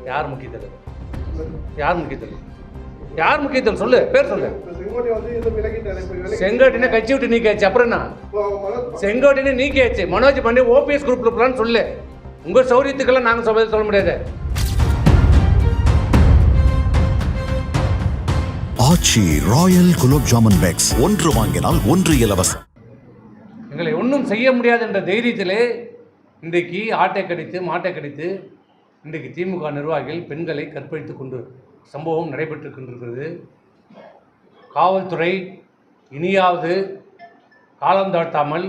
யார் முக்கிய தலைவர்? யார் முக்கிய தலைவர்? யார் முக்கிய தலைவர்? சொல்லு, பேர் சொல்லு. செங்கோட்டையனை கட்சி விட்டு நீக்கியாச்சு. அப்புறம் என்ன? செங்கோட்டையனை நீக்கியாச்சு. மனோஜ் பாண்டியன் ஓபிஎஸ் குரூப்ல இருப்பான்னு சொல்லு. உங்க சௌரியத்துக்கெல்லாம் நாங்கள் சொல்ல முடியாது. ஆச்சி ராயல் குலோப் ஜாமுன் பேக்ஸ், ஒன்று வாங்கினால் ஒன்று இலவசம். எங்களை ஒன்றும் செய்ய முடியாது என்ற தைரியத்திலே இன்றைக்கு ஆட்டை கடித்து மாட்டை கடித்து இன்றைக்கு திமுக நிர்வாகிகள் பெண்களை கற்பழித்து கொண்டு சம்பவம் நடைபெற்று கொண்டிருக்கிறது. காவல்துறை இனியாவது காலம் தாழ்த்தாமல்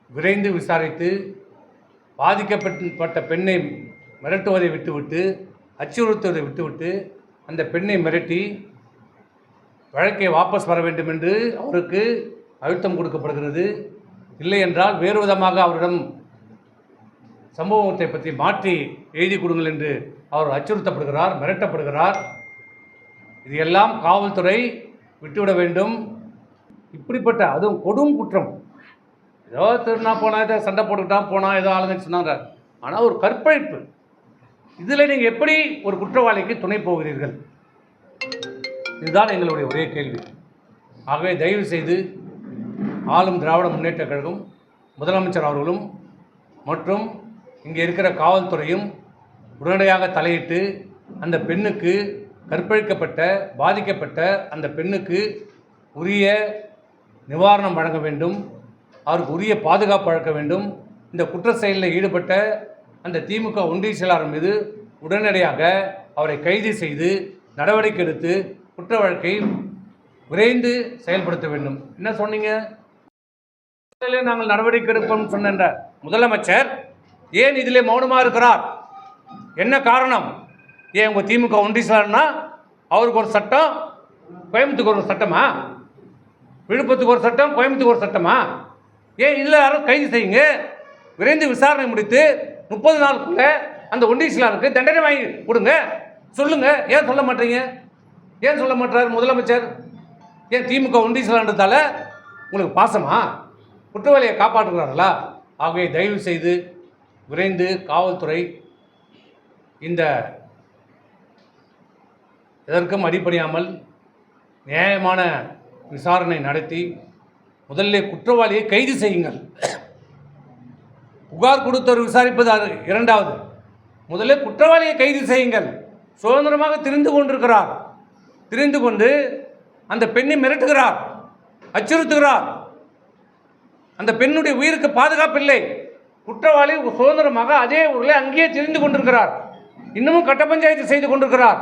விரைந்து விசாரித்து பாதிக்கப்பட்ட பெண்ணை மிரட்டுவதை விட்டுவிட்டு அச்சுறுத்துவதை விட்டுவிட்டு அந்த பெண்ணை மிரட்டி வழக்கை வாபஸ் வர வேண்டும் என்று அவருக்கு அழுத்தம் கொடுக்கப்படுகிறது. இல்லை என்றால் வேறு விதமாக அவரிடம் சம்பவத்தை பற்றி மாற்றி எழுதி கொடுங்கள் என்று அவர் அச்சுறுத்தப்படுகிறார், மிரட்டப்படுகிறார். இது எல்லாம் காவல்துறை விட்டுவிட வேண்டும். இப்படிப்பட்ட அதுவும் கொடும் குற்றம். ஏதோ திருநா போனால் ஏதோ சண்டை போட்டுக்கிட்டான் போனால் ஏதோ ஆளுங்கன்னு சொன்னாங்க. ஆனால் ஒரு கற்பழிப்பு, இதில் நீங்கள் எப்படி ஒரு குற்றவாளிக்கு துணை போகிறீர்கள்? இதுதான் எங்களுடைய ஒரே கேள்வி. ஆகவே தயவு செய்து ஆளும் திராவிட முன்னேற்ற கழகம், முதலமைச்சர் அவர்களும் மற்றும் இங்கே இருக்கிற காவல்துறையும் உடனடியாக தலையிட்டு அந்த பெண்ணுக்கு கற்பழிக்கப்பட்ட பாதிக்கப்பட்ட அந்த பெண்ணுக்கு உரிய நிவாரணம் வழங்க வேண்டும். அவருக்கு உரிய பாதுகாப்பு வழங்க வேண்டும். இந்த குற்ற செயலில் ஈடுபட்ட அந்த திமுக ஒன்றிய செயலாளர் மீது உடனடியாக அவரை கைது செய்து நடவடிக்கை எடுத்து குற்ற வழக்கை விரைந்து செயல்படுத்த வேண்டும். என்ன சொன்னீங்க? நாங்கள் நடவடிக்கை எடுப்போம் சொன்ன முதலமைச்சர் ஏன் இதிலே மௌனமாக இருக்கிறார்? என்ன காரணம்? ஏன் உங்கள் திமுக ஒன்றிய செயலாளர்னா அவருக்கு ஒரு சட்டம், கோயம்புத்தூருக்கு ஒரு சட்டமா? விழுப்புரத்துக்கு ஒரு சட்டம், கோயம்புத்தூருக்கு ஒரு சட்டமா? ஏன் இதில் யாரும் கைது செய்யுங்க, விரைந்து விசாரணை முடித்து 30 நாளுக்குள்ள அந்த ஒன்றிய செயலாளருக்கு தண்டனை வாங்கி கொடுங்க. சொல்லுங்க, ஏன் சொல்ல மாட்டீங்க? ஏன் சொல்ல மாட்டார் முதலமைச்சர்? ஏன் திமுக ஒன்றிய செயலாளர்ன்றதால உங்களுக்கு பாசமா? குற்றவாளியை காப்பாற்றுகிறார்களா? ஆகவே தயவு செய்து விரைந்து காவல்துறை இந்த எதற்கும் அடிப்படையாமல் நியாயமான விசாரணை நடத்தி முதல்ல குற்றவாளியை கைது செய்யுங்கள். புகார் கொடுத்தவர் விசாரிப்பது இரண்டாவது. முதல்ல குற்றவாளியை கைது செய்யுங்கள். சுதந்திரமாக திரிந்து கொண்டிருக்கிறார். திரிந்து கொண்டு அந்த பெண்ணை மிரட்டுகிறார், அச்சுறுத்துகிறார். அந்த பெண்ணுடைய உயிருக்கு பாதுகாப்பு இல்லை. குற்றவாளி சுதந்திரமாக அதே ஊரில் அங்கேயே திரிந்து கொண்டிருக்கிறார். இன்னமும் கட்ட பஞ்சாயத்து செய்து கொண்டிருக்கிறார்,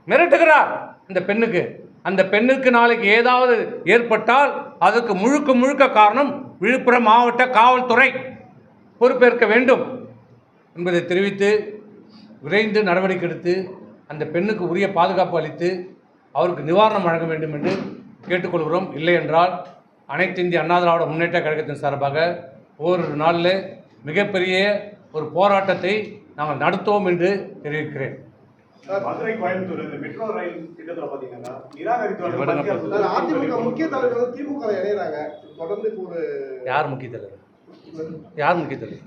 மிரட்டுகிறார் அந்த பெண்ணுக்கு. அந்த பெண்ணுக்கு நாளைக்கு ஏதாவது ஏற்பட்டால் அதற்கு முழுக்க முழுக்க காரணம் விழுப்புரம் மாவட்ட காவல்துறை பொறுப்பேற்க வேண்டும் என்பதை தெரிவித்து விரைந்து நடவடிக்கை எடுத்து அந்த பெண்ணுக்கு உரிய பாதுகாப்பு அளித்து அவருக்கு நிவாரணம் வழங்க வேண்டும் என்று கேட்டுக்கொள்கிறோம். இல்லை என்றால் அனைத்து இந்திய அண்ணா திராவிட முன்னேற்ற கழகத்தின் சார்பாக ஓரிரு நாளில் மிகப்பெரிய ஒரு போராட்டத்தை நாங்கள் நடத்துவோம் என்று தெரிவிக்கிறேன். மதுரை கோயம்புத்தூர் இந்த மெட்ரோ ரயில் திட்டத்தில் பார்த்தீங்கன்னா நிராகரித்து முக்கிய தலைவர்கள் திமுக இணைகிறாங்க. தொடர்ந்து ஒரு யார் முக்கிய தலைவர்? யார் முக்கிய தலைவர்?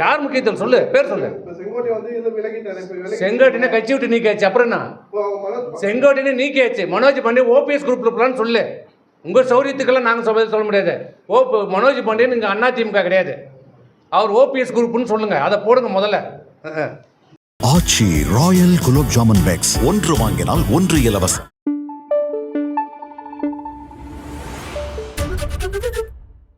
யார் முக்கிய தலைவர்? சொல்லு, பேர் சொல்லு. செங்கோட்டையனை கட்சி விட்டு நீக்கியாச்சு. அப்புறம் என்ன? செங்கோட்டையனை நீக்கியாச்சு. மனோஜ் பாண்டியன் ஓபிஎஸ் குரூப்ல இருப்பான்னு சொல்லு. உங்க சௌரியத்துக்கெல்லாம் நாங்கள் சொல்ல முடியாது. மனோஜ் பாண்டியன் இங்கே அண்ணா திமுக கிடையாது, அவர் ஓபிஎஸ் குரூப்னு சொல்லுங்க. அதை போடுங்க முதல்ல. ஆச்சி ராயல் குலோப் ஜாமுன் பேக்ஸ், ஒன்று வாங்கினால் ஒன்று இலவசம்.